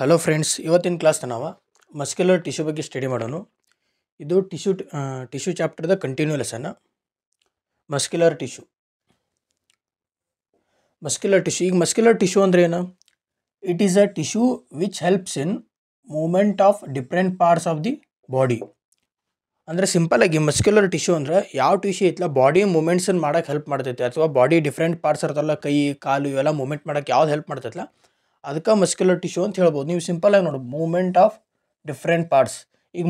Hello friends, ಇವತ್ತಿನ ಕ್ಲಾಸ್ನ ನಾವು ಮಸ್ಕ್ಯುಲರ್ ಟಿಶ್ಯೂ ಬಗ್ಗೆ ಸ್ಟಡಿ ಮಾಡೋಣ. ಇದು ಟಿಶ್ಯೂ ಚಾಪ್ಟರ್ದ ಕಂಟಿನ್ಯೂ ಲೆಸನ್. ಮಸ್ಕ್ಯುಲರ್ ಟಿಶ್ಯೂ ಈಗ ಮಸ್ಕ್ಯುಲರ್ ಟಿಶ್ಯೂ ಅಂದ್ರೆ ಏನು? It is a tissue which helps in movement of different parts of the body. ಅಂದರೆ ಸಿಂಪಲ್ ಆಗಿ ಮಸ್ಕ್ಯುಲರ್ ಟಿಶ್ಯೂ ಅಂದ್ರೆ ಯಾವ ಟಿಶ್ಯೂ ಐತಲ್ಲ ಬಾಡಿ ಮೂಮೆಂಟ್ಸನ್ನು ಮಾಡೋಕೆ ಹೆಲ್ಪ್ ಮಾಡ್ತೈತೆ, ಅಥವಾ ಬಾಡಿ ಡಿಫ್ರೆಂಟ್ ಪಾರ್ಟ್ಸ್ ಇರ್ತಲ್ಲ, ಕೈ ಕಾಲು ಇವೆಲ್ಲ ಮೂಮೆಂಟ್ ಮಾಡೋಕೆ ಯಾವ್ದು ಹೆಲ್ಪ್ ಮಾಡ್ತೈತಲ್ಲ ಅದಕ್ಕೆ ಮಸ್ಕ್ಯುಲರ್ ಟಿಶ್ಯೂ ಅಂತ ಹೇಳ್ಬೋದು. ನೀವು ಸಿಂಪಲ್ ಆಗಿ ನೋಡಿ, ಮೂಮೆಂಟ್ ಆಫ್ ಡಿಫ್ರೆಂಟ್ ಪಾರ್ಟ್ಸ್. ಈಗ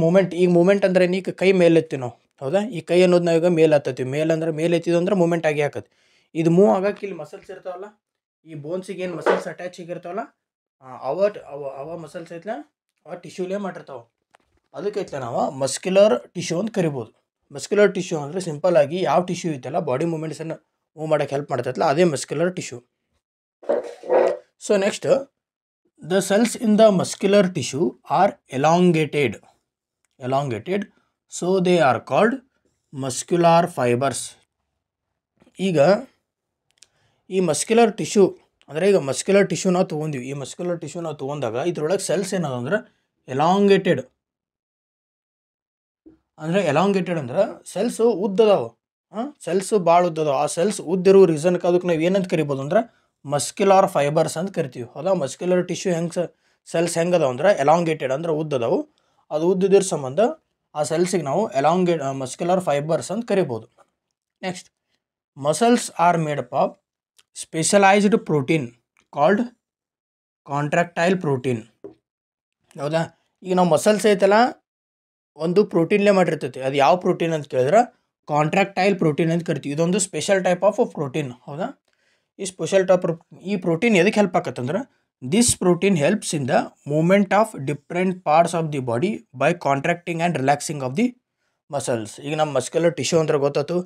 ಮೂಮೆಂಟ್ ಅಂದ್ರೆ ಈಗ ಕೈ ಮೇಲೆ ಎತ್ತೀವಿ ನಾವು, ಹೌದಾ? ಈ ಕೈ ಅನ್ನೋದು ನಾವೀಗ ಮೇಲೆ ಹತ್ತತ್ತೀವಿ, ಮೇಲೆ ಎತ್ತಿದ್ದು ಅಂದ್ರೆ ಮೂಮೆಂಟ್ ಆಗಿ ಹಾಕತ್ತೆ. ಇದು ಮೂವ್ ಆಗಕ್ಕೆ ಇಲ್ಲಿ ಮಸಲ್ಸ್ ಇರ್ತಾವಲ್ಲ, ಈ ಬೋನ್ಸಿಗೆ ಏನು ಮಸಲ್ಸ್ ಅಟ್ಯಾಚ್ ಆಗಿರ್ತಾವಲ್ಲ, ಅವ ಮಸಲ್ಸ್ ಐತ್ಲ ಅವ ಟಿಶ್ಯೂಲೇ ಮಾಡಿರ್ತಾವೆ. ಅದಕ್ಕೆ ಐತ್ಲ ನಾವು ಮಸ್ಕ್ಯುಲರ್ ಟಿಶ್ಯೂ ಅಂತ ಕರಿಬೋದು. ಮಸ್ಕ್ಯುಲರ್ ಟಿಶ್ಯೂ ಅಂದರೆ ಸಿಂಪಲ್ ಆಗಿ ಯಾವ ಟಿಶ್ಯೂ ಐತಲ್ಲ ಬಾಡಿ ಮೂಮೆಂಟ್ಸನ್ನು ಮೂವ್ ಮಾಡೋಕ್ಕೆ ಹೆಲ್ಪ್ ಮಾಡ್ತೈತಲ್ಲ ಅದೇ muscular tissue. So next, the cells in the muscular tissue are elongated, so they are called muscular fibers. ಈಗ ಈ ಮಸ್ಕ್ಯುಲರ್ ಟಿಶ್ಯೂ ಅಂದರೆ ಈಗ ಮಸ್ಕ್ಯುಲರ್ ಟಿಶ್ಯೂ ನಾವು ತೊಗೊಂಡಿವಿ. ಈ ಮಸ್ಕ್ಯುಲರ್ ಟಿಶ್ಯೂ ನಾವು ತೊಗೊಂಡಾಗ ಇದ್ರೊಳಗೆ ಸೆಲ್ಸ್ ಏನದ ಅಂದ್ರೆ ಎಲಾಂಗೇಟೆಡ್ ಅಂದ್ರೆ ಸೆಲ್ಸು ಉದ್ದದಾವ. ಸೆಲ್ಸು ಭಾಳ ಉದ್ದದಾವ. ಆ ಸೆಲ್ಸ್ ಉದ್ದಿರೋ ರೀಸನ್ಗೆ ಅದಕ್ಕೆ ನಾವು ಏನಂತ ಕರಿಬೋದು ಅಂದ್ರೆ ಮಸ್ಕ್ಯುಲರ್ ಫೈಬರ್ಸ್ ಅಂತ ಕರಿತೀವಿ. ಹೌದಾ? ಮಸ್ಕ್ಯುಲರ್ ಟಿಶ್ಯೂ ಸೆಲ್ಸ್ ಹೆಂಗದಾವ ಅಂದ್ರೆ ಎಲಾಂಗೇಟೆಡ್ ಅಂದ್ರೆ ಉದ್ದದಾವು. ಅದು ಉದ್ದಿದ್ರ ಸಂಬಂಧ ಆ ಸೆಲ್ಸಿಗೆ ನಾವು ಮಸ್ಕ್ಯುಲರ್ ಫೈಬರ್ಸ್ ಅಂತ ಕರಿಬೋದು. Next, muscles are made up of specialised protein called contractile protein. ಹೌದಾ? ಈಗ ನಾವು ಮಸಲ್ಸ್ ಐತಲ್ಲ ಒಂದು ಪ್ರೋಟೀನ್ಲೇ ಮಾಡಿರ್ತೈತಿ. ಅದು ಯಾವ ಪ್ರೋಟೀನ್ ಅಂತ ಕೇಳಿದ್ರೆ ಕಾಂಟ್ರಾಕ್ಟೈಲ್ ಪ್ರೋಟೀನ್ ಅಂತ ಕರಿತೀವಿ. ಇದೊಂದು ಸ್ಪೆಷಲ್ ಟೈಪ್ ಆಫ್ ಪ್ರೋಟೀನ್. ಹೌದಾ? ಈ ಪ್ರೋಟೀನ್ ಎದಕ್ಕೆ ಹೆಲ್ಪ್ ಆಕತ್ತಂದ್ರೆ this protein helps in the movement of different parts of the body by contracting and relaxing of the muscles. ಈಗ ನಮ್ಮ ಮಸ್ಕ್ಯುಲರ್ ಟಿಶ್ಯೂ ಅಂದ್ರೆ ಗೊತ್ತಾಯ್ತು,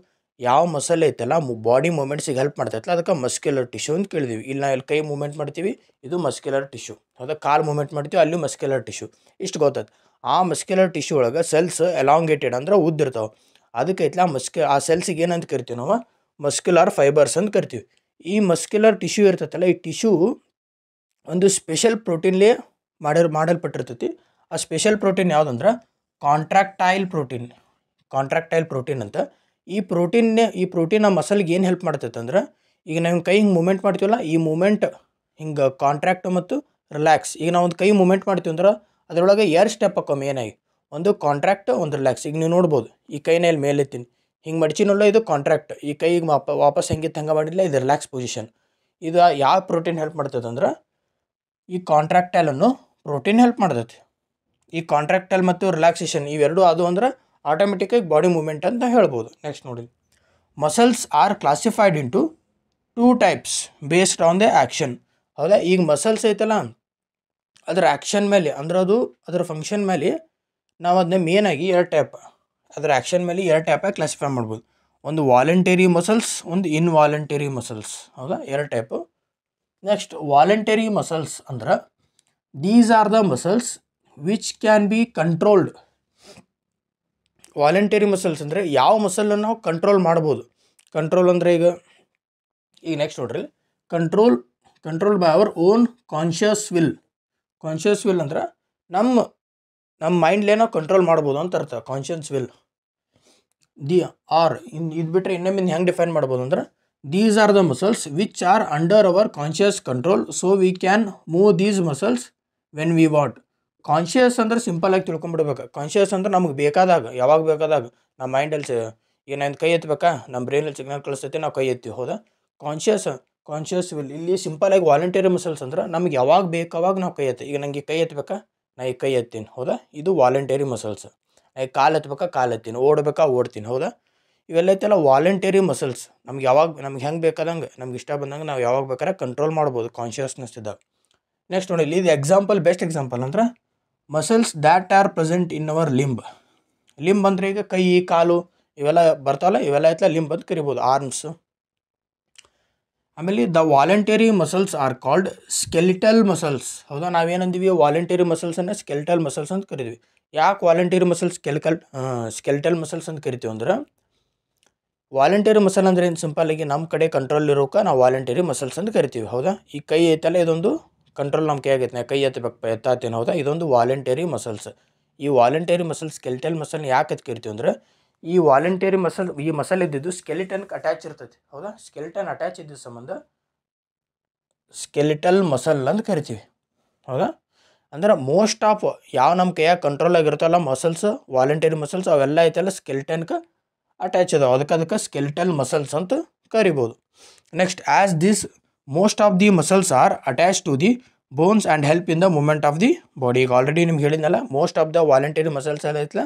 ಯಾವ ಮಸಲ್ ಐತಲ್ಲ ಬಾಡಿ ಮೂಮೆಂಟ್ಸಿಗೆ ಹೆಲ್ಪ್ ಮಾಡ್ತೈತಲ್ಲ ಅದಕ್ಕೆ ಮಸ್ಕ್ಯುಲರ್ ಟಿಶ್ಯೂ ಅಂತ ಕೇಳಿದೀವಿ. ಇಲ್ಲಿ ನಾವು ಇಲ್ಲಿ ಕೈ ಮೂಮೆಂಟ್ ಮಾಡ್ತೀವಿ, ಇದು ಮಸ್ಕ್ಯುಲರ್ ಟಿಶ್ಯೂ. ಹೌದಾ? ಕಾಲು ಮೂಮೆಂಟ್ ಮಾಡ್ತೀವಿ, ಅಲ್ಲಿ ಮಸ್ಕ್ಯುಲರ್ ಟಿಶ್ಯೂ. ಇಷ್ಟು ಗೊತ್ತಾಯ್ತು. ಆ ಮಸ್ಕ್ಯುಲರ್ ಟಿಶ್ಯೂ ಒಳಗೆ ಸೆಲ್ಸ್ ಎಲಾಂಗೇಟೆಡ್ ಅಂದ್ರೆ ಉದ್ದಿರ್ತಾವೆ. ಅದಕ್ಕೆ ಐತಲ್ಲ ಆ ಸೆಲ್ಸಿಗೆ ಏನಂತ ಕರಿತೀವಿ ನಾವು ಮಸ್ಕ್ಯುಲರ್ ಫೈಬರ್ಸ್ ಅಂತ ಕರಿತೀವಿ. ಈ ಮಸ್ಕ್ಯುಲರ್ ಟಿಶ್ಯೂ ಇರ್ತೈತಲ್ಲ, ಈ ಟಿಶ್ಯೂ ಒಂದು ಸ್ಪೆಷಲ್ ಪ್ರೋಟೀನ್ಲೇ ಮಾಡಲ್ಪಟ್ಟಿರ್ತೈತಿ. ಆ ಸ್ಪೆಷಲ್ ಪ್ರೋಟೀನ್ ಯಾವುದಂದ್ರೆ ಕಾಂಟ್ರಾಕ್ಟೈಲ್ ಪ್ರೋಟೀನ್ ಅಂತ. ಈ ಪ್ರೋಟೀನ್ ಆ ಮಸಲ್ಗೆ ಏನು ಹೆಲ್ಪ್ ಮಾಡ್ತೈತೆ ಅಂದ್ರೆ, ಈಗ ನಾವು ಕೈ ಹಿಂಗೆ ಮೂಮೆಂಟ್ ಮಾಡ್ತೀವಲ್ಲ, ಈ ಮೂಮೆಂಟ್ ಹಿಂಗೆ ಕಾಂಟ್ರಾಕ್ಟ್ ಮತ್ತು ರಿಲ್ಯಾಕ್ಸ್. ಈಗ ನಾವು ಒಂದು ಕೈ ಮೂಮೆಂಟ್ ಮಾಡ್ತೀವಿ ಅಂದ್ರೆ ಅದರೊಳಗೆ 2 ಸ್ಟೆಪ್ ಹಾಕೋ ಮೇನಾಗಿ, ಒಂದು ಕಾಂಟ್ರಾಕ್ಟ್ ಒಂದು ರಿಲ್ಯಾಕ್ಸ್. ಈಗ ನೀವು ನೋಡ್ಬೋದು, ಈ ಕೈನ ಇಲ್ಲಿ ಮೇಲೆ ಎತ್ತೀನಿ, ಹಿಂಗೆ ಮಡ್ಚಿನಲ್ಲ ಇದು ಕಾಂಟ್ರಾಕ್ಟ್, ಈ ಕೈಗೆ ವಾಪಸ್ ಹೆಂಗಿತ್ತು ಹಂಗೆ ಮಾಡಿಲ್ಲ, ಇದು ರಿಲ್ಯಾಕ್ಸ್ ಪೊಸಿಷನ್. ಇದು ಯಾವ ಪ್ರೋಟೀನ್ ಹೆಲ್ಪ್ ಮಾಡ್ತೈತೆ ಅಂದ್ರೆ ಈ ಕಾಂಟ್ರಾಕ್ಟೈಲ್ ಅನ್ನೋ ಪ್ರೋಟೀನ್ ಹೆಲ್ಪ್ ಮಾಡ್ತೈತಿ. ಈ ಕಾಂಟ್ರಾಕ್ಟೈಲ್ ಮತ್ತು ರಿಲ್ಯಾಕ್ಸೇಷನ್ ಇವೆರಡು ಅದು ಅಂದ್ರೆ ಆಟೋಮೆಟಿಕ್ಕಾಗಿ ಬಾಡಿ ಮೂಮೆಂಟ್ ಅಂತ ಹೇಳ್ಬೋದು. ನೆಕ್ಸ್ಟ್ ನೋಡಿ, muscles are classified into 2 types based on the action. ಹೌದಾ? ಈಗ ಮಸಲ್ಸ್ ಐತಲ್ಲ ಅದರ ಆ್ಯಕ್ಷನ್ ಮೇಲೆ ಅಂದ್ರೆ ಅದರ ಫಂಕ್ಷನ್ ಮೇಲೆ ನಾವು ಅದನ್ನ ಮೇನಾಗಿ 2 ಟೈಪ್, ಅದರ ಆ್ಯಕ್ಷನ್ ಮೇಲೆ 2 ಟೈಪಾಗಿ ಕ್ಲಾಸಿಫೈ ಮಾಡ್ಬೋದು. ಒಂದು ವಾಲಂಟರಿ ಮಸಲ್ಸ್, ಒಂದು ಇನ್ವಾಲಂಟರಿ ಮಸಲ್ಸ್. ಹೌದಾ? 2 ಟೈಪು. ನೆಕ್ಸ್ಟ್, ವಾಲಂಟರಿ ಮಸಲ್ಸ್ ಅಂದ್ರೆ these are the muscles which can be controlled. Voluntary muscles ಅಂದರೆ ಯಾವ ಮಸಲನ್ನು ನಾವು ಕಂಟ್ರೋಲ್ ಮಾಡ್ಬೋದು. ಕಂಟ್ರೋಲ್ ಅಂದರೆ ಈಗ ನೆಕ್ಸ್ಟ್ ನೋಡ್ರಿ, control by our own conscious will ಅಂದ್ರೆ ನಮ್ಮ ಮೈಂಡ್ಲೇ ನಾವು ಕಂಟ್ರೋಲ್ ಮಾಡ್ಬೋದು ಅಂತ ಅರ್ಥ. ಕಾನ್ಷಿಯಸ್ ವಿಲ್ ಇದು ಬಿಟ್ಟರೆ ಇನ್ನೊಮ್ಮೆ ಹೆಂಗೆ ಡಿಫೈನ್ ಮಾಡ್ಬೋದು ಅಂದ್ರೆ these are the muscles which are under hour conscious control, so we can move these muscles when we want. Conscious ಅಂದ್ರೆ ಸಿಂಪಲ್ ಆಗಿ ತಿಳ್ಕೊಂಬಿಡ್ಬೇಕು. ಕಾನ್ಷಿಯಸ್ ಅಂದ್ರೆ ನಮಗೆ ಬೇಕಾದಾಗ, ಯಾವಾಗ ಬೇಕಾದಾಗ ನಮ್ಮ ಮೈಂಡಲ್ಲಿ ಏನಾಯ್ತು ಕೈ ಎತ್ತಬೇಕಾ, ನಮ್ಮ ಬ್ರೈನಲ್ಲಿ ಸಿಗ್ನಲ್ ಕಳಿಸ್ತೈತೆ, ನಾವು ಕೈ ಎತ್ತೀವಿ. ಹೌದಾ? Conscious will. ಇಲ್ಲಿ ಸಿಂಪಲ್ ಆಗಿ ವಾಲಂಟರಿ ಮಸಲ್ಸ್ ಅಂದ್ರೆ ನಮಗೆ ಯಾವಾಗ ಬೇಕಾವಾಗ ನಾವು ಕೈ ಎತ್ತಿ. ಈಗ ನನಗೆ ಕೈ ಎತ್ತಬೇಕಾ, ನಾ ಈಗ ಕೈ ಎತ್ತೀನಿ. ಹೌದಾ? ಇದು ವಾಲಂಟರಿ ಮಸಲ್ಸ್. ಈಗ ಕಾಲು ಎತ್ತಬೇಕಾ, ಕಾಲು ಎತ್ತೀನಿ. ಓಡಬೇಕಾ, ಓಡ್ತೀನಿ. ಹೌದಾ? ಇವೆಲ್ಲ ಐತಲ್ಲ ವಾಲಂಟರಿ ಮಸಲ್ಸ್. ನಮ್ಗೆ ಹೆಂಗೆ ಬೇಕಾದಂಗೆ, ನಮ್ಗೆ ಇಷ್ಟ ಬಂದಂಗೆ ನಾವು ಯಾವಾಗ ಬೇಕಾದ್ರೆ ಕಂಟ್ರೋಲ್ ಮಾಡ್ಬೋದು ಕಾನ್ಷಿಯಸ್ನೆಸ್ ಇದ್ದಾಗ. ನೆಕ್ಸ್ಟ್ ನೋಡಿ, ಇಲ್ಲಿ ಇದು ಬೆಸ್ಟ್ ಎಕ್ಸಾಂಪಲ್ ಅಂದ್ರೆ muscles that are present in our limb ಅಂದರೆ ಈಗ ಕೈ ಕಾಲು ಇವೆಲ್ಲ ಬರ್ತಾವಲ್ಲ, ಇವೆಲ್ಲ ಐತಲ್ಲ ಲಿಂಬ್ ಅಂತ ಕರಿಬೋದು, ಆರ್ಮ್ಸ್. ಆಮೇಲೆ the voluntary muscles are called skeletal muscles. ಹೌದಾ? ನಾವೇನಂದಿವಿ ವಾಲಂಟರಿ ಮಸಲ್ಸನ್ನು ಸ್ಕೆಲಿಟಲ್ ಮಸಲ್ಸ್ ಅಂತ ಕರಿತೀವಿ. ಯಾಕೆ ವಾಲಂಟರಿ ಮಸಲ್ಸ್ ಸ್ಕೆಲಿಟಲ್ ಮಸಲ್ಸ್ ಅಂತ ಕರಿತೀವಿ ಅಂದ್ರೆ, ವಾಲಂಟರಿ ಮಸಲ್ ಅಂದರೆ ಏನು, ಸಿಂಪಲ್ ಆಗಿ ನಮ್ಮ ಕಡೆ ಕಂಟ್ರೋಲ್ ಇರೋಕೆ ನಾವು ವಾಲಂಟರಿ ಮಸಲ್ಸ್ ಅಂತ ಕರಿತೀವಿ. ಹೌದಾ? ಈ ಕೈ ಐತಲ್ಲ ಇದೊಂದು ಕಂಟ್ರೋಲ್ ನಮ್ಮ ಕೈಯಾಗೈತೆ, ಕೈ ಎತ್ತಬೇಕು ಎತ್ತಾತೇನು, ಹೌದಾ. ಇದೊಂದು ವಾಲಂಟರಿ ಮಸಲ್ಸ್. ಈ ವಾಲಂಟರಿ ಮಸಲ್ ಸ್ಕೆಲಿಟಲ್ ಮಸಲ್ನ ಯಾಕೆ ಅಂತ ಕರಿತೀವಿ ಅಂದ್ರೆ, ಈ ವಾಲಂಟರಿ ಮಸಲ್, ಈ ಮಸಲ್ ಇದ್ದಿದ್ದು ಸ್ಕೆಲಿಟನ್ಗೆ ಅಟ್ಯಾಚ್ ಇರ್ತೈತಿ, ಹೌದಾ. ಸ್ಕೆಲಿಟನ್ ಅಟ್ಯಾಚ್ ಇದ್ದ ಸಂಬಂಧ ಸ್ಕೆಲಿಟಲ್ ಮಸಲ್ ಅಂತ ಕರಿತೀವಿ, ಹೌದಾ. ಅಂದ್ರೆ ಮೋಸ್ಟ್ ಆಫ್ ಯಾವ ನಮ್ಮ ಕೈಯಾಗ ಕಂಟ್ರೋಲ್ ಆಗಿರುತ್ತಲ್ಲ ಮಸಲ್ಸ್, ವಾಲಂಟರಿ ಮಸಲ್ಸ್ ಅವೆಲ್ಲ ಐತಲ್ಲ ಸ್ಕೆಲಿಟನ್ಗೆ ಅಟ್ಯಾಚ್ ಅದಾವೆ, ಅದಕ್ಕೆ ಸ್ಕೆಲಿಟಲ್ ಮಸಲ್ಸ್ ಅಂತ ಕರಿಬೋದು. Next, as this most of the muscles are attach to the bones and help in the movement of the body. ಈಗ ಆಲ್ರೆಡಿ ನಿಮ್ಗೆ ಹೇಳಿದ್ನಲ್ಲ, most of the voluntary muscles ಎಲ್ಲ ಐತಲ್ಲ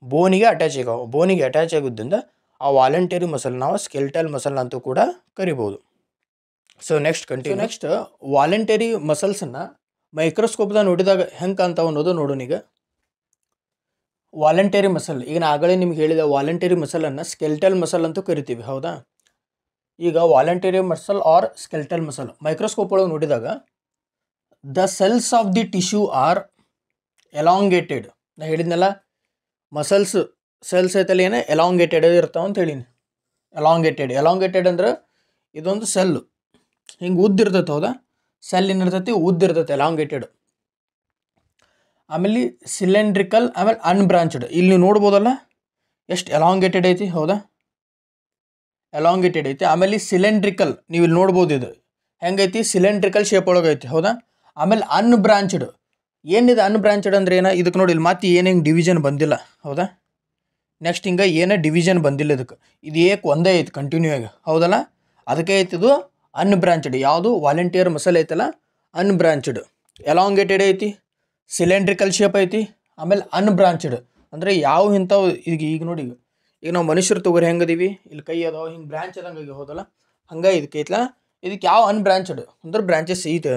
ಬೋನಿಗೆ ಅಟ್ಯಾಚ್ ಆಗಾವೆ. ಬೋನಿಗೆ ಅಟ್ಯಾಚ್ ಆಗೋದ್ರಿಂದ ಆ ವಾಲಂಟರಿ ಮಸಲ್ ನಾವು ಸ್ಕೆಲಿಟಲ್ ಮಸಲ್ ಅಂತೂ ಕೂಡ ಕರಿಬೋದು. So next continue. Next, voluntary ಮಸಲ್ಸನ್ನು ಮೈಕ್ರೋಸ್ಕೋಪ್ದಾಗ ನೋಡಿದಾಗ ಹೆಂಗೆ ಕಾಣ್ತಾವೆ ಅನ್ನೋದು ನೋಡೋಣ. ಈಗ ವಾಲಂಟರಿ ಮಸಲ್, ಈಗ ನಾ ಆಗಲೇ ನಿಮ್ಗೆ ಹೇಳಿದ ವಾಲಂಟರಿ ಮಸಲನ್ನು ಸ್ಕೆಲಿಟಲ್ ಮಸಲ್ ಅಂತೂ ಕರಿತೀವಿ, ಹೌದಾ. ಈಗ voluntary muscle or skeletal muscle microscope ಒಳಗೆ ನೋಡಿದಾಗ the cells of the tissue are elongated. ನಾ ಹೇಳಿದ್ನಲ್ಲ ಮಸಲ್ಸ್ ಸೆಲ್ಸ್ ಐತಲ್ಲ ಏನೇ ಎಲಾಂಗೇಟೆಡ್ ಇರ್ತಾವೆ ಅಂತ ಹೇಳೀನಿ. ಎಲಾಂಗೇಟೆಡ್ ಅಂದ್ರೆ ಇದೊಂದು ಸೆಲ್ ಹಿಂಗೆ ಉದ್ದಿರ್ತೈತೆ, ಹೌದಾ. ಸೆಲ್ ಏನಿರ್ತೈತಿ ಉದ್ದಿರ್ತೈತೆ, ಎಲಾಂಗೇಟೆಡ್. ಆಮೇಲೆ ಸಿಲಿಂಡ್ರಿಕಲ್, ಆಮೇಲೆ ಅನ್ಬ್ರಾಂಚ್ಡ್. ಇಲ್ಲಿ ನೀವು ನೋಡ್ಬೋದಲ್ಲ ಎಷ್ಟು ಎಲಾಂಗೇಟೆಡ್ ಐತಿ, ಹೌದಾ. ಎಲಾಂಗೇಟೆಡ್ ಐತಿ. ಆಮೇಲೆ ಸಿಲಿಂಡ್ರಿಕಲ್, ನೀವು ಇಲ್ಲಿ ನೋಡ್ಬೋದು, ಇದು ಹೆಂಗೈತಿ ಸಿಲಿಂಡ್ರಿಕಲ್ ಶೇಪ್ ಒಳಗೆ ಐತಿ, ಹೌದಾ. ಆಮೇಲೆ ಅನ್ಬ್ರಾಂಚ್ಡ್. ಏನಿದೆ ಅನ್ಬ್ರಾಂಚ್ಡ್ ಅಂದ್ರೆ ಏನ, ಇದಕ್ಕೆ ನೋಡಿ ಇಲ್ಲಿ ಮತ್ತೆ ಏನು ಹಿಂಗೆ ಡಿವಿಷನ್ ಬಂದಿಲ್ಲ, ಹೌದಾ. ನೆಕ್ಸ್ಟ್ ಹಿಂಗೆ ಏನೇ ಡಿವಿಷನ್ ಬಂದಿಲ್ಲ ಇದಕ್ಕೆ, ಇದು ಏಕ್ ಒಂದೇ ಐತಿ ಕಂಟಿನ್ಯೂ ಆಗಿ, ಹೌದಲ್ಲ. ಅದಕ್ಕೆ ಐತಿದು ಅನ್ಬ್ರಾಂಚ್ಡ್. ಯಾವುದು ವಾಲಂಟಿಯರ್ ಮಸಲ್ ಐತಲ್ಲ ಅನ್ಬ್ರಾಂಚ್ಡ್. ಎಲಾಂಗೇಟೆಡ್ ಐತಿ, ಸಿಲಿಂಡ್ರಿಕಲ್ ಶೇಪ್ ಐತಿ, ಆಮೇಲೆ ಅನ್ಬ್ರಾಂಚ್ಡ್ ಅಂದರೆ ಯಾವ ಇಂಥವು. ಈಗ ನೋಡಿ, ಈಗ ನಾವು ಮನುಷ್ಯರು ತಗೋರಿ ಹೆಂಗದೀವಿ, ಇಲ್ಲಿ ಕೈ ಅದಾವ ಹಿಂಗೆ ಬ್ರಾಂಚ್ ಅದಂಗೆ ಹೌದಲ್ಲ, ಹಂಗೆ ಇದಕ್ಕೆ ಐತಲ್ಲ. ಇದಕ್ಕೆ ಯಾವ ಅನ್ಬ್ರಾಂಚ್ಡ್ ಅಂದ್ರೆ ಬ್ರಾಂಚಸ್ ಐತೆ,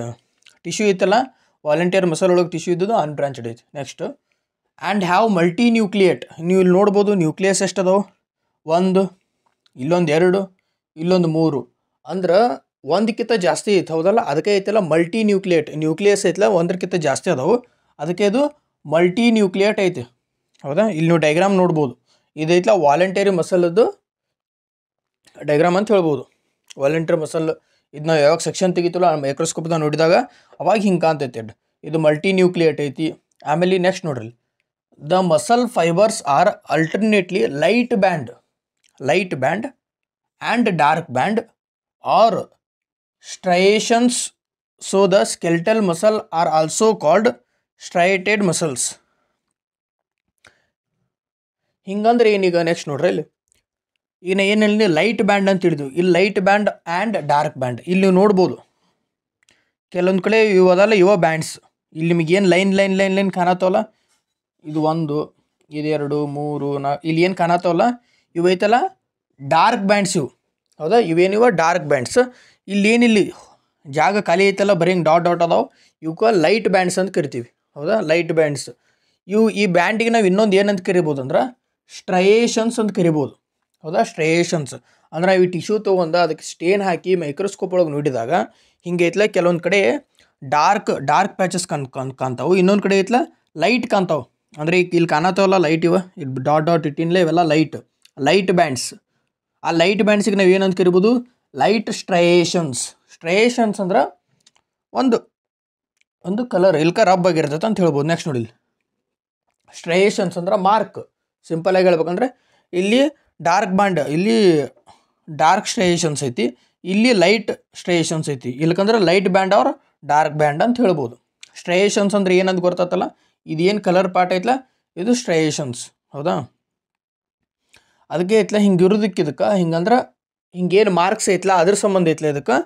ಟಿಶ್ಯೂ ಐತಲ್ಲ ವಾಲಂಟಿಯರ್ ಮಸಲ್ ಒಳಗೆ ಟಿಶ್ಯೂ ಇದ್ದದ್ದು ಅನ್ಬ್ರಾಂಚ್ಡ್ ಐತಿ. Next, and have multi nucleate. ನೀವು ಇಲ್ಲಿ ನೋಡ್ಬೋದು ನ್ಯೂಕ್ಲಿಯಸ್ ಎಷ್ಟು ಅದಾವೆ, ಒಂದು, ಇಲ್ಲೊಂದು 2, ಇಲ್ಲೊಂದು 3, ಅಂದ್ರೆ ಒಂದಕ್ಕಿಂತ ಜಾಸ್ತಿ ಐತೆ, ಹೌದಲ್ಲ. ಅದಕ್ಕೆ ಐತಲ್ಲ ಮಲ್ಟಿ ನ್ಯೂಕ್ಲಿಯೇಟ್. ನ್ಯೂಕ್ಲಿಯಸ್ ಐತಲ್ಲ ಒಂದಕ್ಕಿಂತ ಜಾಸ್ತಿ ಅದಾವೆ, ಅದಕ್ಕೆ ಇದು ಮಲ್ಟಿ ನ್ಯೂಕ್ಲಿಯೇಟ್ ಐತೆ, ಹೌದಾ. ಇಲ್ಲಿ ನೀವು ಡೈಗ್ರಾಮ್ ನೋಡ್ಬೋದು, ಇದೈತಲ್ಲ ವಾಲಂಟರಿ ಮಸಲದ್ದು ಡೈಗ್ರಾಮ್ ಅಂತ ಹೇಳ್ಬೋದು. ವಾಲಂಟರಿ ಮಸಲ್ ಇದನ್ನ ಯಾವಾಗ ಸೆಕ್ಷನ್ ತೆಗಿತಲ್ಲ ಮೈಕ್ರೋಸ್ಕೋಪ್ದಾಗ ನೋಡಿದಾಗ ಅವಾಗ ಹಿಂಗೆ ಕಾಣ್ತೈತೆ. ಇದು ಮಲ್ಟಿ ನ್ಯೂಕ್ಲಿಯೇಟ್ ಐತಿ. ಆಮೇಲೆ ನೆಕ್ಸ್ಟ್ ನೋಡ್ರಿ, the muscle fibres are alternately light band and dark band or striations. So the skeletal muscle are also called striated muscles. ಹಿಂಗಂದ್ರೆ ಏನೀಗ ನೆಕ್ಸ್ಟ್ ನೋಡ್ರಿ, ಇಲ್ಲಿ ಇನ್ನು ಏನಲ್ಲಿ ಲೈಟ್ ಬ್ಯಾಂಡ್ ಅಂತ ಹಿಡಿದು, ಇಲ್ಲಿ light band and dark band ಇಲ್ಲಿ ನೀವು ನೋಡ್ಬೋದು. ಕೆಲವೊಂದು ಕಡೆ ಇವದಲ್ಲ ಇವ ಬ್ಯಾಂಡ್ಸ್, ಇಲ್ಲಿ ನಿಮಗೆ ಏನು ಲೈನ್ ಕಾಣತ್ತವಲ್ಲ, ಇದು 1, ಇದು 2, 3, 4 ಇಲ್ಲಿ ಏನು ಕಾಣತ್ತವಲ್ಲ ಇವು ಐತಲ್ಲ ಡಾರ್ಕ್ ಬ್ಯಾಂಡ್ಸ್ ಇವು, ಹೌದಾ. ಇವೇನಿವ ಡಾರ್ಕ್ ಬ್ಯಾಂಡ್ಸ್. ಇಲ್ಲೇನಿಲ್ಲಿ ಜಾಗ ಖಾಲಿ ಐತಲ್ಲ ಬರೀ ಹಿಂಗೆ ಡಾಟ್ ಅದಾವೆ, ಇವಕ್ಕೆ ಲೈಟ್ ಬ್ಯಾಂಡ್ಸ್ ಅಂತ ಕರಿತೀವಿ, ಹೌದಾ. ಲೈಟ್ ಬ್ಯಾಂಡ್ಸ್ ಇವು. ಈ ಬ್ಯಾಂಡಿಗೆ ನಾವು ಇನ್ನೊಂದು ಏನಂತ ಕರಿಬೋದು ಅಂದ್ರೆ ಸ್ಟ್ರೈಯೇಷನ್ಸ್ ಅಂತ ಕರಿಬೋದು, ಹೌದಾ. ಸ್ಟ್ರೈಯೇಷನ್ಸ್ ಅಂದ್ರೆ ಈ ಟಿಶ್ಯೂ ತೊಗೊಂಡು ಅದಕ್ಕೆ ಸ್ಟೇನ್ ಹಾಕಿ ಮೈಕ್ರೋಸ್ಕೋಪ್ ಒಳಗೆ ನೋಡಿದಾಗ ಹಿಂಗೆ ಐತಲ್ಲ ಕೆಲವೊಂದು ಕಡೆ ಡಾರ್ಕ್ ಪ್ಯಾಚಸ್ ಕಾಣ್ತಾವೆ, ಇನ್ನೊಂದು ಕಡೆ ಐತಲ್ಲ ಲೈಟ್ ಕಾಣ್ತಾವೆ. ಅಂದರೆ ಈಗ ಇಲ್ಲಿ ಕಾಣತ್ತವಲ್ಲ ಲೈಟ್ ಇವ ಇದು ಡಾಟ್ ಇಟ್ಟಿನ್ಲೇ ಇವೆಲ್ಲ ಲೈಟ್ ಬ್ಯಾಂಡ್ಸ್. ಆ ಲೈಟ್ ಬ್ಯಾಂಡ್ಸಿಗೆ ನಾವು ಏನಂತ ಕರಿಬೋದು, ಲೈಟ್ ಸ್ಟ್ರೈಯೇಷನ್ಸ್ ಅಂದ್ರೆ ಒಂದು ಕಲರ್ ಇಲ್ಕ ರಬ್ ಆಗಿರ್ತೈತೆ ಅಂತ ಹೇಳ್ಬೋದು. ನೆಕ್ಸ್ಟ್ ನೋಡಿ, ಸ್ಟ್ರೈಯೇಷನ್ಸ್ ಅಂದ್ರೆ ಮಾರ್ಕ್. ಸಿಂಪಲಾಗಿ ಹೇಳ್ಬೇಕಂದ್ರೆ ಇಲ್ಲಿ ಡಾರ್ಕ್ ಬ್ಯಾಂಡ್, ಇಲ್ಲಿ ಡಾರ್ಕ್ ಸ್ಟ್ರೈಯೇಷನ್ಸ್ ಐತಿ, ಇಲ್ಲಿ ಲೈಟ್ ಸ್ಟ್ರೈಯೇಷನ್ಸ್ ಐತಿ. ಇಲ್ಲಕಂದ್ರೆ ಲೈಟ್ ಬ್ಯಾಂಡ್ ಅವ್ರ ಡಾರ್ಕ್ ಬ್ಯಾಂಡ್ ಅಂತ ಹೇಳ್ಬೋದು. ಸ್ಟ್ರೈಯೇಷನ್ಸ್ ಅಂದ್ರೆ ಏನಂತ ಗೊತ್ತಾತಲ್ಲ, ಇದೇನು ಕಲರ್ ಪಾರ್ಟ್ ಐತಲ್ಲ ಇದು ಸ್ಟ್ರೈಯೇಷನ್ಸ್, ಹೌದಾ. ಅದಕ್ಕೆ ಐತಲ್ಲ ಹಿಂಗೆ ಇರೋದಕ್ಕೆ ಇದಕ್ಕೆ ಹಿಂಗಂದ್ರೆ ಹಿಂಗೇನು ಮಾರ್ಕ್ಸ್ ಐತಲ್ಲ ಅದ್ರ ಸಂಬಂಧ ಐತಲ್ಲ ಇದಕ್ಕೆ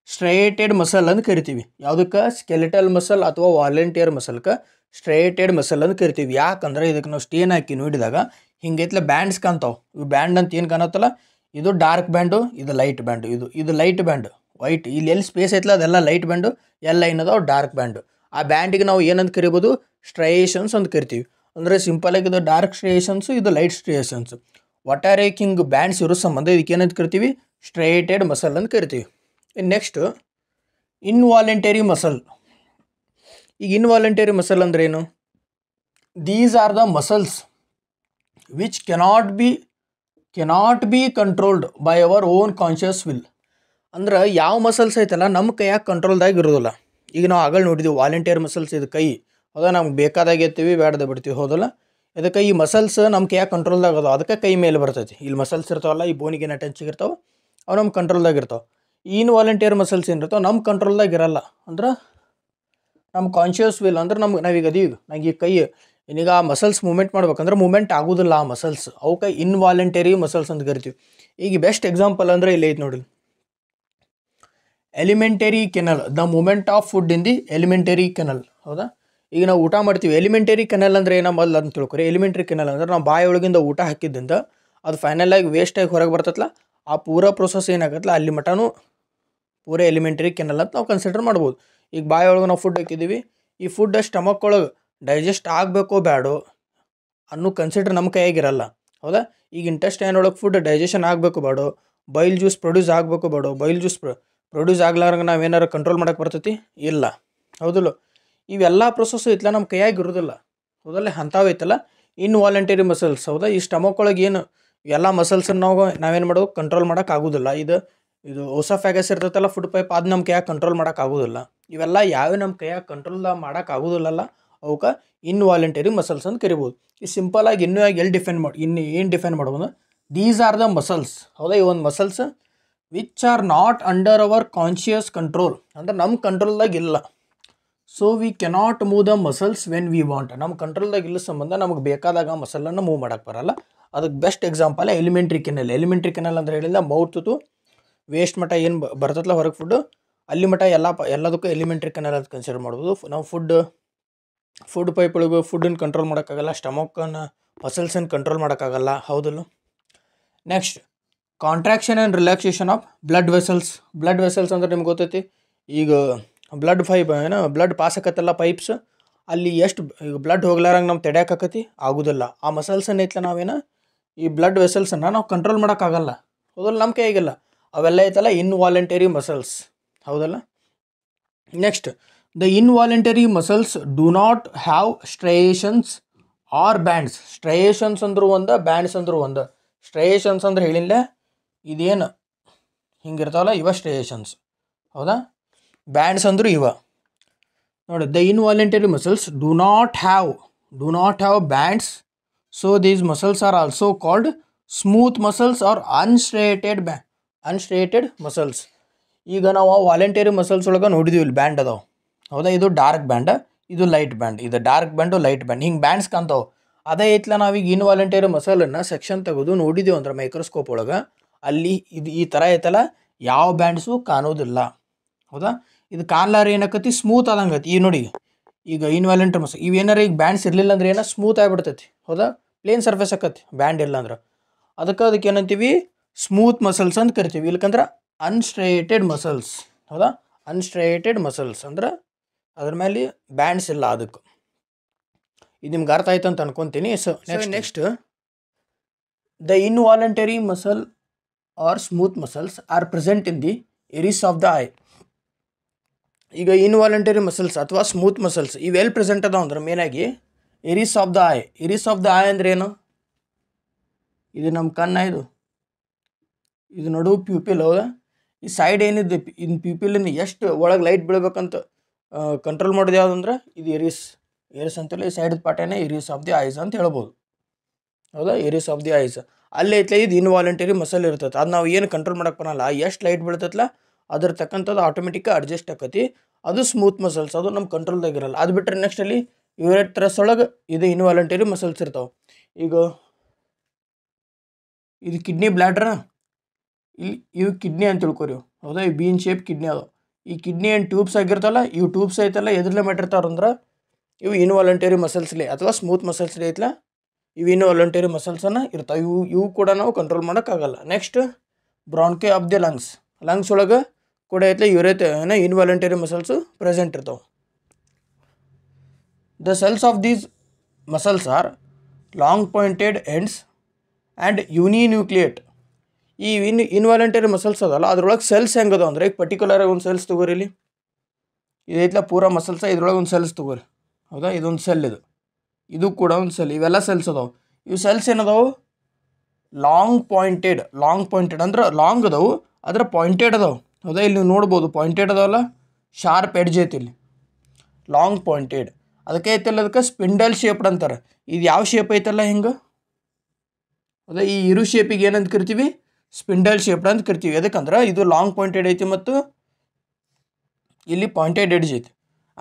ಸ್ಟ್ರೈಯೇಟೆಡ್ ಮಸಲ್ ಅಂತ ಕರಿತೀವಿ. ಯಾವುದಕ್ಕೆ ಸ್ಕೆಲಿಟಲ್ ಮಸಲ್ ಅಥವಾ ವಾಲಂಟಿಯರ್ ಮಸಲ್ಗೆ ಸ್ಟ್ರೈಯೇಟೆಡ್ ಮಸಲ್ ಅಂತ ಕರಿತೀವಿ. ಯಾಕಂದ್ರೆ ಇದಕ್ಕೆ ನಾವು ಸ್ಟೇನ್ ಹಾಕಿ ನೋಡಿದಾಗ ಹಿಂಗೈತಲ್ಲ ಬ್ಯಾಂಡ್ಸ್ ಕಾಣ್ತಾವೆ. ಇವು ಬ್ಯಾಂಡ್ ಅಂತ ಏನು ಕಾಣತ್ತಲ್ಲ ಇದು ಡಾರ್ಕ್ ಬ್ಯಾಂಡು, ಇದು ಲೈಟ್ ಬ್ಯಾಂಡು, ಇದು ಲೈಟ್ ಬ್ಯಾಂಡ್ ವೈಟ್. ಇಲ್ಲಿ ಎಲ್ಲಿ ಸ್ಪೇಸ್ ಐತಲ್ಲ ಅದೆಲ್ಲ ಲೈಟ್ ಬ್ಯಾಂಡು, ಎಲ್ಲ ಏನದಾವೆ ಡಾರ್ಕ್ ಬ್ಯಾಂಡು. ಆ ಬ್ಯಾಂಡಿಗೆ ನಾವು ಏನಂತ ಕರಿಬೋದು, ಸ್ಟ್ರೈಯೇಷನ್ಸ್ ಅಂತ ಕರಿತೀವಿ. ಅಂದರೆ ಸಿಂಪಲಾಗಿ ಇದು ಡಾರ್ಕ್ ಸ್ಟ್ರೈಯೇಷನ್ಸು, ಇದು ಲೈಟ್ ಸ್ಟ್ರೈಯೇಷನ್ಸ್. ಒಟ್ಟಾರೆ ಹಿಂಗೆ ಬ್ಯಾಂಡ್ಸ್ ಇರೋ ಸಂಬಂಧ ಇದಕ್ಕೆ ಏನಂತ ಕರಿತೀವಿ, ಸ್ಟ್ರೈಯೇಟೆಡ್ ಮಸಲ್ ಅಂತ ಕರಿತೀವಿ. Next involuntary muscle. ಈಗ ಇನ್ವಾಲಂಟರಿ ಮಸಲ್ ಅಂದ್ರೆ ಏನು, these are the muscles which cannot be controlled by our own conscious will. ಅಂದ್ರೆ ಯಾವ ಮಸಲ್ಸ್ ಐತಲ್ಲ ನಮ್ಮ ಕೈಯಾಗ ಕಂಟ್ರೋಲ್ದಾಗ ಇರೋದಿಲ್ಲ, ಈಗ ನಾವು ಆಗಲೇ ನೋಡಿದ್ವಿ ವಾಲಂಟಿಯರ್ ಮಸಲ್ಸ್ ಇದು ಕೈ, ಹೌದಾ, ನಮ್ಗೆ ಬೇಕಾದಾಗ ಎತ್ತೀವಿ ಬೇಡದ ಬಿಡ್ತೀವಿ, ಹೌದಲ್ಲ. ಇದಕ್ಕೆ ಈ ಮಸಲ್ಸ್ ನಮ್ಮ ಕೈಯಾಗ ಕಂಟ್ರೋಲ್ದಾಗ ಅದಾವ, ಅದಕ್ಕೆ ಕೈ ಮೇಲೆ ಬರ್ತೈತಿ. ಇಲ್ಲಿ ಮಸಲ್ಸ್ ಇರ್ತಾವಲ್ಲ, ಈ ಬೋನಿಗೆ ಏನು ಟಚ್ಗೆ ಇರ್ತಾವೆ, ಅವು ನಮ್ಮ ಕಂಟ್ರೋಲ್ದಾಗ ಇರ್ತಾವೆ. ಇನ್ವಾಲಂಟಿಯರ್ ಮಸಲ್ಸ್ ಏನಿರ್ತಾವೆ ನಮ್ಮ ಕಂಟ್ರೋಲ್ದಾಗ ಇರಲ್ಲ. ಅಂದ್ರೆ ನಮ್ಮ ಕಾನ್ಷಿಯಸ್ ವಿಲ್, ಅಂದ್ರೆ ನಾವೀಗ ಅದೀಗ ನಂಗೆ ಈ ಕೈ ಏನೀಗ ಆ ಮಸಲ್ಸ್ ಮೂಮೆಂಟ್ ಮಾಡ್ಬೇಕಂದ್ರೆ ಮೂಮೆಂಟ್ ಆಗೋದಿಲ್ಲ ಆ ಮಸಲ್ಸ್, ಅವಕ್ಕೆ ಇನ್ವಾಲಂಟರಿ ಮಸಲ್ಸ್ ಅಂತ ಕರಿತೀವಿ. ಈಗ ಬೆಸ್ಟ್ ಎಕ್ಸಾಂಪಲ್ ಅಂದರೆ ಇಲ್ಲಿ ಐತೆ ನೋಡಿ, elementary canal, the movement of food in the elementary canal, ಹೌದಾ. ಈಗ ನಾವು ಊಟ ಮಾಡ್ತೀವಿ, ಎಲಿಮೆಂಟರಿ ಕೆನಲ್ ಅಂದರೆ ಏನೋ ಮೊದಲು ಅಂತ ತಿಳ್ಕೊರಿ. ಎಲಿಮೆಂಟರಿ ಕೆನಲ್ ಅಂದ್ರೆ ನಾವು ಬಾಯಿ ಒಳಗಿಂದ ಊಟ ಹಾಕಿದ್ದರಿಂದ ಅದು ಫೈನಲ್ ಆಗಿ ವೇಸ್ಟಾಗಿ ಹೊರಗೆ ಬರ್ತೈತಲ್ಲ, ಆ ಪೂರಾ ಪ್ರೊಸೆಸ್ ಏನಾಗತ್ತಲ್ಲ ಅಲ್ಲಿ ಮಟನೂ ಪೂರ ಎಲಿಮೆಂಟರಿ ಕೆನಲ್ ಅಂತ ನಾವು ಕನ್ಸಿಡರ್ ಮಾಡ್ಬೋದು. ಈಗ ಬಾಯಿ ಒಳಗೆ ನಾವು ಫುಡ್ ಹಾಕಿದ್ದೀವಿ, ಈ ಫುಡ್ ಸ್ಟಮಕ್ ಒಳಗೆ ಡೈಜೆಸ್ಟ್ ಆಗಬೇಕೋ ಬೇಡೋ ಅನ್ನೋ ಕನ್ಸಿಡರ್ ನಮ್ಮ ಕೈಯಾಗಿರಲ್ಲ, ಹೌದಾ. ಈಗ ಇಂಟೆಸ್ಟೈನ್ ಒಳಗೆ ಫುಡ್ ಡೈಜೆಷನ್ ಆಗಬೇಕು ಬೇಡೋ, ಬೈಲ್ ಜ್ಯೂಸ್ ಪ್ರೊಡ್ಯೂಸ್ ಆಗಬೇಕು ಬೇಡೋ, ಬೈಲ್ ಜ್ಯೂಸ್ ಪ್ರೊಡ್ಯೂಸ್ ಆಗ್ಲಾರಂಗೆ ನಾವು ಏನಾರು ಕಂಟ್ರೋಲ್ ಮಾಡೋಕ್ಕೆ ಬರ್ತೈತಿ ಇಲ್ಲ, ಹೌದಲ್ಲ. ಇವೆಲ್ಲ ಪ್ರೊಸೆಸ್ ಐತಲ್ಲ ನಮ್ಮ ಕೈಯಾಗಿ ಇರೋದಿಲ್ಲ, ಹೌದಲ್ಲ. ಅಂಥವು ಐತಲ್ಲ ಇನ್ವಾಲಂಟರಿ ಮಸಲ್ಸ್, ಹೌದಾ. ಈ ಸ್ಟಮಕ್ ಒಳಗೆ ಏನು ಎಲ್ಲ ಮಸಲ್ಸನ್ನು ನಾವೇನು ಮಾಡೋದು ಕಂಟ್ರೋಲ್ ಮಾಡೋಕೆ ಆಗೋದಿಲ್ಲ. ಇದು ಓಸೋಫ್ಯಾಗಸ್ ಇರ್ತೈತಲ್ಲ ಫುಡ್ ಪೈಪ್, ಅದು ನಮ್ಮ ಕೈಯಾಗ ಕಂಟ್ರೋಲ್ ಮಾಡೋಕೆ ಆಗೋದಿಲ್ಲ. ಇವೆಲ್ಲ ಯಾವ ನಮ್ಮ ಕೈಯಾಗ ಕಂಟ್ರೋಲ್ ಮಾಡೋಕೆ ಆಗೋದಿಲ್ಲಲ್ಲ, ಅವಕ್ಕೆ ಇನ್ವಾಲಂಟರಿ ಮಸಲ್ಸ್ ಅಂತ ಕರಿಬೋದು. ಈ ಸಿಂಪಲಾಗಿ ಇನ್ನೂ ಎಲ್ಲಿ ಏನು ಡಿಫೈನ್ ಮಾಡ್ಬೋದು, ದೀಸ್ ಆರ್ ದ ಮಸಲ್ಸ್, ಹೌದಾ. ಈ ಒಂದು muscles which are not under hour conscious control, ಅಂದ್ರೆ ನಮ್ಮ ಕಂಟ್ರೋಲ್ದಾಗ ಇಲ್ಲ. So we cannot move the muscles when we want, ನಮ್ಮ ಕಂಟ್ರೋಲ್ದಾಗ ಇಲ್ಲ ಸಂಬಂಧ ನಮಗೆ ಬೇಕಾದಾಗ ಮಸಲನ್ನು ಮೂವ್ ಮಾಡೋಕ್ಕೆ ಬರಲ್ಲ. ಅದಕ್ಕೆ best example elementary canal. Elementary canal ಅಂದ್ರೆ ಹೇಳಿಲ್ಲ ಮೌತು ವೇಸ್ಟ್ ಮಟ್ಟ ಏನು ಬರ್ತೈತಲ್ಲ ಹೊರಗೆ ಫುಡ್ಡು, ಅಲ್ಲಿ ಮಟ್ಟ ಎಲ್ಲದಕ್ಕೂ ಎಲಿಮೆಂಟ್ರಿ ಕೆನಲ್ ಅಂತ ಕನ್ಸಿಡರ್ ಮಾಡ್ಬೋದು. ನಾವು ಫುಡ್ ಪೈಪ್ ಒಳಗೆ ಫುಡ್ಡನ್ನು ಕಂಟ್ರೋಲ್ ಮಾಡೋಕ್ಕಾಗಲ್ಲ, ಸ್ಟಮಕ್ಕನ್ನು ಮಸಲ್ಸನ್ನು ಕಂಟ್ರೋಲ್ ಮಾಡೋಕ್ಕಾಗಲ್ಲ, ಹೌದಲ್ಲ. Next contraction and relaxation of blood vessels. Blood vessels ಅಂದ್ರೆ ನಿಮ್ಗೆ ಗೊತ್ತೈತಿ, ಈಗ ಬ್ಲಡ್ ಪಾಸ್ ಆಕತ್ತಲ್ಲ ಪೈಪ್ಸ್, ಅಲ್ಲಿ ಎಷ್ಟು ಈಗ ಬ್ಲಡ್ ಹೋಗ್ಲಾರಂಗೆ ನಾವು ತಡೆಯೋಕ್ಕಾಕತಿ ಆಗೋದಿಲ್ಲ. ಆ ಮಸಲ್ಸನ್ನು ಐತಲ್ಲ ನಾವೇನು ಈ ಬ್ಲಡ್ ವೆಸಲ್ಸನ್ನು ನಾವು ಕಂಟ್ರೋಲ್ ಮಾಡೋಕ್ಕಾಗಲ್ಲ, ಹೌದಲ್ಲ, ನಮ್ಮ ಕೈಯಾಗಿಲ್ಲ. ಅವೆಲ್ಲ ಐತಲ್ಲ ಇನ್ವಾಲಂಟರಿ ಮಸಲ್ಸ್, ಹೌದಲ್ಲ. Next the involuntary muscles do not have striations or bands. Striations ಅಂದರು ಒಂದು, ಬ್ಯಾಂಡ್ಸ್ ಅಂದರು ಒಂದು. ಸ್ಟ್ರಯೇಷನ್ಸ್ ಅಂದ್ರೆ ಹೇಳಿಲ್ಲ, ಇದೇನು ಹಿಂಗಿರ್ತಾವಲ್ಲ ಇವ ಸ್ಟ್ರಯೇಷನ್ಸ್, ಹೌದಾ. ಬ್ಯಾಂಡ್ಸ್ ಅಂದರು ಇವ ನೋಡಿ. The involuntary muscles do not have bands, so these muscles are also called smooth muscles or unstriated muscles. ಈಗ ನಾವು ವಾಲಂಟರಿ ಮಸಲ್ಸ್ ಒಳಗೆ ನೋಡಿದ್ವಿ, ಇಲ್ಲಿ ಬ್ಯಾಂಡ್ ಅದಾವೆ, ಹೌದಾ. ಇದು ಡಾರ್ಕ್ ಬ್ಯಾಂಡ್, ಇದು ಲೈಟ್ ಬ್ಯಾಂಡ್, ಇದು ಡಾರ್ಕ್ ಬ್ಯಾಂಡು ಲೈಟ್ ಬ್ಯಾಂಡ್, ಹಿಂಗೆ ಬ್ಯಾಂಡ್ಸ್ ಕಾಣ್ತಾವೆ. ಅದೇ ಐತ್ಲ ನಾವೀಗ ಇನ್ವಾಲಂಟರಿ ಮಸಲನ್ನು ಸೆಕ್ಷನ್ ತೆಗೆದು ನೋಡಿದೆವು ಅಂದ್ರೆ ಮೈಕ್ರೋಸ್ಕೋಪ್ ಒಳಗೆ, ಅಲ್ಲಿ ಇದು ಈ ಥರ ಐತಲ್ಲ ಯಾವ ಬ್ಯಾಂಡ್ಸು ಕಾಣೋದಿಲ್ಲ, ಹೌದಾ. ಇದು ಕಾಣ್ಲಾರ ಏನಾಕತಿ ಸ್ಮೂತ್ ಆದಂಗತಿ. ಈಗ ನೋಡಿ, ಈಗ ಇನ್ವಾಲಂಟರಿ ಮಸಲ್ ಇವೇನಾರ ಈಗ ಬ್ಯಾಂಡ್ಸ್ ಇರಲಿಲ್ಲ ಅಂದ್ರೆ ಏನೋ ಸ್ಮೂತ್ ಆಗಿಬಿಡ್ತೈತಿ, ಹೌದಾ. ಪ್ಲೇನ್ ಸರ್ಫೇಸ್ ಆಕತಿ ಬ್ಯಾಂಡ್ ಇಲ್ಲ ಅಂದ್ರೆ, ಅದಕ್ಕೆ ಏನಂತೀವಿ ಸ್ಮೂತ್ ಮಸಲ್ಸ್ ಅಂತ ಕರಿತೀವಿ. ಇಲ್ಲಕಂದ್ರೆ ಅನ್ಸ್ಟ್ರೇಟೆಡ್ ಮಸಲ್ಸ್, ಹೌದಾ. ಅನ್ಸ್ಟ್ರೇಟೆಡ್ ಮಸಲ್ಸ್ ಅಂದ್ರೆ ಅದ್ರ ಮೇಲೆ ಬ್ಯಾಂಡ್ಸ್ ಇಲ್ಲ. ಅದಕ್ಕೆ ಇದು ನಿಮ್ಗೆ ಅರ್ಥ ಆಯ್ತು ಅಂತ ಅನ್ಕೊತೀನಿ. So next the involuntary muscle or smooth muscles are present in the iris of the eye. ಈಗ ಇನ್ವಾಲಂಟರಿ ಮಸಲ್ಸ್ ಅಥವಾ ಸ್ಮೂತ್ ಮಸಲ್ಸ್ ಇವೆಲ್ಲಿ ಪ್ರೆಸೆಂಟ್ ಅದಾವ ಅಂದ್ರೆ ಮೇನಾಗಿ iris of the eye. Iris of the eye ಅಂದ್ರೆ ಏನು, ಇದು ನಮ್ಮ ಕಣ್ಣ, ಇದು ನಡು ಪ್ಯೂಪಿಲ್, ಹೌದಾ. ಈ ಸೈಡ್ ಏನಿದೆ ಇನ್ ಪ್ಯೂಪಿಲಿಂದ ಎಷ್ಟು ಒಳಗೆ ಲೈಟ್ ಬೀಳ್ಬೇಕಂತ ಕಂಟ್ರೋಲ್ ಮಾಡೋದು ಯಾವುದಂದ್ರೆ ಇದು ಇರಿಸ್ ಅಂತೇಳಿ ಈ ಸೈಡ್ ಪಾರ್ಟೇನೆ ಇರಿಸ್ ಆಫ್ ದಿ ಐಸ್ ಅಂತ ಹೇಳ್ಬೋದು, ಹೌದಾ. ಇರಿಸ್ ಆಫ್ ದಿ ಐಸ್ ಅಲ್ಲೇ ಐತ್ಲ ಇದು ಇನ್ವಾಲಂಟರಿ ಮಸಲ್ ಇರ್ತೈತೆ. ಅದು ನಾವು ಏನು ಕಂಟ್ರೋಲ್ ಮಾಡೋಕೆ ಬರಲ್ಲ, ಎಷ್ಟು ಲೈಟ್ ಬೀಳ್ತೈತಲ್ಲ ಅದ್ರ ತಕ್ಕಂಥದ್ದು ಆಟೋಮೆಟಿಕ್ಕಾಗಿ ಅಡ್ಜಸ್ಟ್ ಆಕತಿ. ಅದು ಸ್ಮೂತ್ ಮಸಲ್ಸ್, ಅದು ನಮ್ಮ ಕಂಟ್ರೋಲ್ದಾಗಿರಲ್ಲ. ಅದು ಬಿಟ್ಟರೆ ನೆಕ್ಸ್ಟ್ ಅಲ್ಲಿ ಯೂರೆಟ್ ಥ್ರಸ್ ಒಳಗೆ ಇದು ಇನ್ವಾಲಂಟರಿ ಮಸಲ್ಸ್ ಇರ್ತಾವೆ. ಈಗ ಇದು ಕಿಡ್ನಿ ಬ್ಲ್ಯಾಡ್ರ, ಇಲ್ಲಿ ಇವು ಕಿಡ್ನಿ ಅಂತ ತಿಳ್ಕೊರಿ, ಹೌದಾ. ಈ ಬೀನ್ ಶೇಪ್ ಕಿಡ್ನಿ ಅದಾವೆ. ಈ ಕಿಡ್ನಿ ಏನು ಟ್ಯೂಬ್ಸ್ ಆಗಿರ್ತಲ್ಲ, ಇವು ಟ್ಯೂಬ್ಸ್ ಐತಲ್ಲ ಎದ್ರಲ್ಲೇ ಮಾಡಿರ್ತಾರಂದ್ರೆ ಇವು ಇನ್ವಾಲಂಟರಿ ಮಸಲ್ಸ್ಲೇ ಅಥವಾ ಸ್ಮೂತ್ ಮಸಲ್ಸ್ಲೇ ಐತಲ್ಲ, ಇವು ಇನ್ವಾಲಂಟರಿ ಮಸಲ್ಸನ್ನು ಇರ್ತಾವೆ. ಇವು ಕೂಡ ನಾವು ಕಂಟ್ರೋಲ್ ಮಾಡೋಕ್ಕಾಗಲ್ಲ. Next bronchi of the lungs ಒಳಗೆ ಕೂಡ ಐತಲ್ಲ ಇನ್ವಾಲಂಟರಿ ಮಸಲ್ಸು ಪ್ರೆಸೆಂಟ್ ಇರ್ತಾವೆ. The cells of these muscles are long pointed ends and uninucleate. ಈ ಇನ್ವಾಲಂಟರಿ ಮಸಲ್ಸ್ ಅದಲ್ಲ ಅದ್ರೊಳಗೆ ಸೆಲ್ಸ್ ಹೆಂಗದ ಅಂದರೆ ಈಗ ಪರ್ಟಿಕ್ಯುಲರ್ ಒಂದು ಸೆಲ್ಸ್ ತೊಗೋರಿ, ಇಲ್ಲಿ ಇದೈತಲ್ಲ ಪೂರಾ ಮಸಲ್ಸ, ಇದ್ರೊಳಗೆ ಒಂದು ಸೆಲ್ಸ್ ತೊಗೋರಿ, ಹೌದಾ. ಇದೊಂದು ಸೆಲ್, ಇದು ಕೂಡ ಒಂದು ಸೆಲ್, ಇವೆಲ್ಲ ಸೆಲ್ಸ್ ಅದಾವೆ. ಇವು ಸೆಲ್ಸ್ ಏನದಾವು ಲಾಂಗ್ ಪಾಯಿಂಟೆಡ್ ಅಂದ್ರೆ ಲಾಂಗ್ ಅದಾವು, ಅದರ ಪಾಯಿಂಟೆಡ್ ಅದಾವೆ, ಹೌದಾ. ಇಲ್ಲಿ ನೀವು ನೋಡ್ಬೋದು ಪಾಯಿಂಟೆಡ್ ಅದಾವಲ್ಲ, ಶಾರ್ಪ್ ಎಡ್ಜ್ ಐತಿ ಇಲ್ಲಿ, ಲಾಂಗ್ ಪಾಯಿಂಟೆಡ್. ಅದಕ್ಕೆ ಐತಲ್ಲ ಅದಕ್ಕೆ ಸ್ಪಿಂಡಲ್ ಶೇಪ್ಡ್ ಅಂತಾರೆ. ಇದು ಯಾವ ಶೇಪ್ ಐತಲ್ಲ ಹಿಂಗೆ, ಹೌದಾ, ಈ ಇರು ಶೇಪಿಗೆ ಏನಂತ ಕರಿತೀವಿ, ಸ್ಪಿಂಡಲ್ ಶೇಪ್ಡ್ ಅಂತ ಕರಿತೀವಿ. ಯಾಕಂದ್ರೆ ಇದು ಲಾಂಗ್ ಪಾಯಿಂಟೆಡ್ ಐತಿ ಮತ್ತು ಇಲ್ಲಿ ಪಾಯಿಂಟೆಡ್ ಎಡ್ಜ್ ಐತಿ.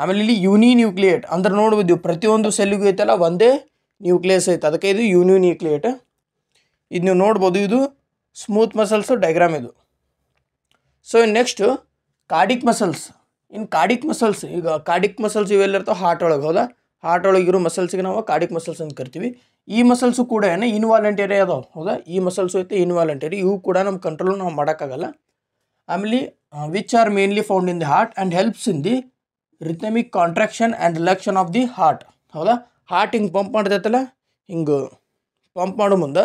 ಆಮೇಲೆ ಇಲ್ಲಿ ಯೂನಿನ್ಯೂಕ್ಲಿಯೇಟ್ ಅಂದ್ರೆ ನೋಡ್ಬೋದು, ಪ್ರತಿಯೊಂದು ಸೆಲ್ಲಿಗೂ ಐತಲ್ಲ ಒಂದೇ ನ್ಯೂಕ್ಲಿಯಸ್ ಐತೆ, ಅದಕ್ಕೆ ಇದು ಯೂನಿನ್ಯೂಕ್ಲಿಯೇಟ್. ಇದು ನೀವು ನೋಡ್ಬೋದು, ಇದು ಸ್ಮೂತ್ ಮಸಲ್ಸು ಡೈಗ್ರಾಮ್ ಇದು. So next cardiac muscles. ಇನ್ನು ಕಾರ್ಡಿಕ್ ಮಸಲ್ಸ್, ಈಗ ಕಾರ್ಡಿಕ್ ಮಸಲ್ಸ್ ಇವೆಲ್ಲಿರ್ತಾವೆ ಹಾರ್ಟ್ ಒಳಗೆ, ಹೌದಾ, ಹಾರ್ಟ್ ಒಳಗಿರೋ ಮಸಲ್ಸ್ಗೆ ನಾವು ಕಾರ್ಡಿಕ್ ಮಸಲ್ಸ್ ಅಂತ ಕರಿತೀವಿ. ಈ ಮಸಲ್ಸು ಕೂಡ ಇನ್ವಾಲಂಟರಿ ಅದಾವೆ, ಹೌದಾ, ಈ ಮಸಲ್ಸು ಐತೆ ಇನ್ವಾಲಂಟರಿ, ಇವು ಕೂಡ ನಮ್ಮ ಕಂಟ್ರೋಲ್ ನಾವು ಮಾಡೋಕ್ಕಾಗಲ್ಲ. ಆಮೇಲೆ which are mainly found in the heart and helps in the rhythmic contraction and relaxation of the heart, ಹೌದಾ. ಹಾರ್ಟ್ ಹಿಂಗೆ ಪಂಪ್ ಮಾಡ್ತೈತಲ್ಲ, ಹಿಂಗೆ ಪಂಪ್ ಮಾಡೋ ಮುಂದೆ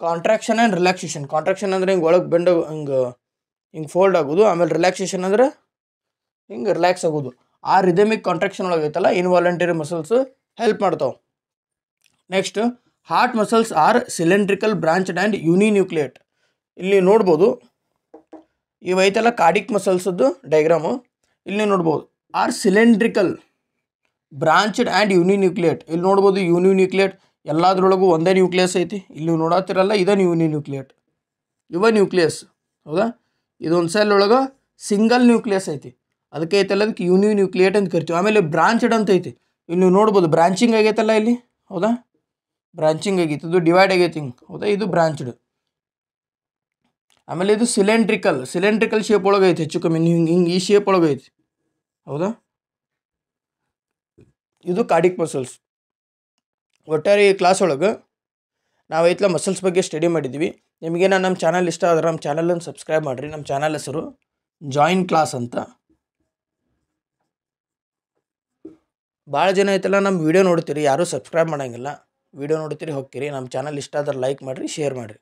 ಕಾಂಟ್ರಾಕ್ಷನ್ ಆ್ಯಂಡ್ ರಿಲ್ಯಾಕ್ಸೇಷನ್. ಕಾಂಟ್ರಾಕ್ಷನ್ ಅಂದರೆ ಹಿಂಗೆ ಒಳಗೆ ಬೆಂಡ್ ಹಿಂಗೆ ಫೋಲ್ಡ್ ಆಗೋದು, ಆಮೇಲೆ ರಿಲ್ಯಾಕ್ಸೇಷನ್ ಅಂದರೆ ಹಿಂಗೆ ರಿಲ್ಯಾಕ್ಸ್ ಆಗೋದು. ಆ ರಿದಮಿಕ್ ಕಾಂಟ್ರಾಕ್ಷನ್ ಒಳಗೆ ಐತಲ್ಲ ಇನ್ವಾಲಂಟರಿ ಮಸಲ್ಸ್ ಹೆಲ್ಪ್ ಮಾಡ್ತಾವೆ. Next heart muscles are cylindrical branched and uninucleate. ಇಲ್ಲಿ ನೋಡ್ಬೋದು, ಇವೈತಲ್ಲ ಕಾರ್ಡಿಕ್ ಮಸಲ್ಸದ್ದು ಡೈಗ್ರಾಮು, ಇಲ್ಲಿ ನೋಡ್ಬೋದು are cylindrical branched and uninucleate. ಇಲ್ಲಿ ನೋಡ್ಬೋದು ಯೂನಿನ್ಯೂಕ್ಲಿಯೇಟ್ ಎಲ್ಲದ್ರೊಳಗೂ ಒಂದೇ ನ್ಯೂಕ್ಲಿಯಸ್ ಐತಿ. ಇಲ್ಲಿ ನೋಡತ್ತಿರಲ್ಲ ಇದನ್ನು ಯೂನಿನ್ಯೂಕ್ಲಿಯೇಟ್, ಇವ ನ್ಯೂಕ್ಲಿಯಸ್, ಹೌದಾ. ಇದೊಂದು ಸೆಲ್ ಒಳಗೆ ಸಿಂಗಲ್ ನ್ಯೂಕ್ಲಿಯಸ್ ಐತಿ, ಅದಕ್ಕೆ ಐತಲ್ಲ ಅದಕ್ಕೆ ಯೂನಿನ್ಯೂಕ್ಲಿಯೇಟ್ ಅಂತ ಕರಿತೀವಿ. ಆಮೇಲೆ ಬ್ರಾಂಚ್ಡ್ ಅಂತ ಐತಿ, ಇಲ್ಲಿ ನೀವು ನೋಡ್ಬೋದು ಬ್ರಾಂಚಿಂಗ್ ಆಗೈತಲ್ಲ ಇಲ್ಲಿ, ಹೌದಾ, ಬ್ರಾಂಚಿಂಗ್ ಆಗೈತಿ, ಇದು ಡಿವೈಡ್ ಆಗೈತಿ ಹಿಂಗೆ, ಹೌದಾ, ಇದು ಬ್ರಾಂಚ್ಡ್. ಆಮೇಲೆ ಇದು ಸಿಲಿಂಡ್ರಿಕಲ್ ಶೇಪ್ ಒಳಗೆ ಐತಿ, ಹೆಚ್ಚು ಕಮ್ಮಿ ಹಿಂಗೆ ಈ ಶೇಪ್ ಒಳಗೆ ಐತಿ, ಹೌದಾ. ಇದು ಕಾರ್ಡಿಕ್ ಮಸಲ್ಸ್. ಒಟ್ಟಾರೆ ಈ ಕ್ಲಾಸ್ ಒಳಗೆ ನಾವೈತಲ್ಲ ಮಸಲ್ಸ್ ಬಗ್ಗೆ ಸ್ಟಡಿ ಮಾಡಿದ್ದೀವಿ. ನಿಮಗೇನ ನಮ್ಮ ಚಾನಲ್ ಇಷ್ಟ ಆದ್ರೆ ನಮ್ಮ ಚಾನಲನ್ನು ಸಬ್ಸ್ಕ್ರೈಬ್ ಮಾಡಿರಿ. ನಮ್ಮ ಚಾನಲ್ ಹೆಸರು ಜಾಯಿನ್ ಕ್ಲಾಸ್ ಅಂತ. ಭಾಳ ಜನ ಐತಲ್ಲ ನಮ್ಮ ವೀಡಿಯೋ ನೋಡ್ತೀರಿ, ಯಾರೂ ಸಬ್ಸ್ಕ್ರೈಬ್ ಮಾಡೋಂಗಿಲ್ಲ. ವೀಡಿಯೋ ನೋಡ್ತೀರಿ ಹೋಗ್ತೀರಿ. ನಮ್ಮ ಚಾನಲ್ ಇಷ್ಟ ಆದ್ರೆ ಲೈಕ್ ಮಾಡಿರಿ, ಶೇರ್ ಮಾಡಿರಿ.